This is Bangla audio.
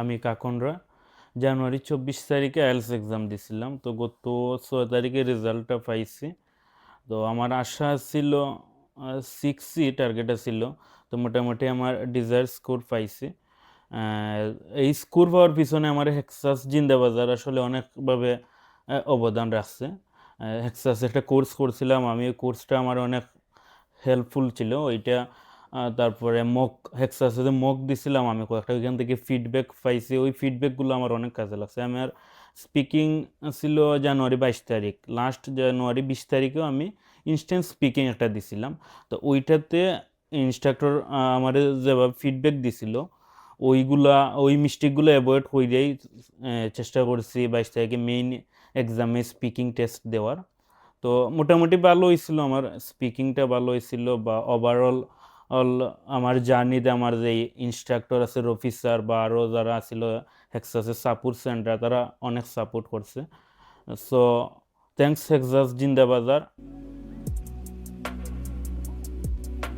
আমি কাকনরা জানুয়ারি 24 তারিখে আইএলটিএস এক্সাম দিছিলাম। তো গত 6 তারিখে রেজাল্টটা পাইছি। তো আমার আশা ছিল 6 টার্গেট ছিল। তো মোটামুটি আমার ডিজায়ার স্কোর পাইছি। এই স্কোর পাওয়ার পিছনে আমার হেক্সাস জিন্দাবাজার আসলে অনেকভাবে অবদান রাখছে। হেক্সাস একটা কোর্স করছিলাম আমি, ওই কোর্সটা আমার অনেক হেল্পফুল ছিল ওইটা। তারপরে মক হেক্সাসে যে মক দিছিলাম আমি কয়েকটা, ওইখান থেকে ফিডব্যাক পাইছি, ওই ফিডব্যাকগুলো আমার অনেক কাজে লাগছে। আমার স্পিকিং ছিল জানুয়ারি 22 তারিখ, লাস্ট জানুয়ারি 20 তারিখেও আমি ইনস্ট্যান্ট স্পিকিং একটা দিছিলাম। তো ওইটাতে ইনস্ট্রাক্টর আমার যেভাবে ফিডব্যাক দিছিল ওই মিস্টেকগুলো অ্যাভয়েড করেই চেষ্টা করছি 22 তারিখে মেইন এক্সামে স্পিকিং টেস্ট দেওয়ার। তো মোটামুটি ভালো হয়েছিল, আমার স্পিকিংটা ভালো হয়েছিল, বা ওভারঅল আমার জার্নিতে আমার যে ইনস্ট্রাক্টর আছে রফি স্যার বা আরও যারা ছিল হেক্সাসের সাপোর্ট সেন্টার, তারা অনেক সাপোর্ট করছে। সো থ্যাংকস হেক্সাস জিন্দাবাজার।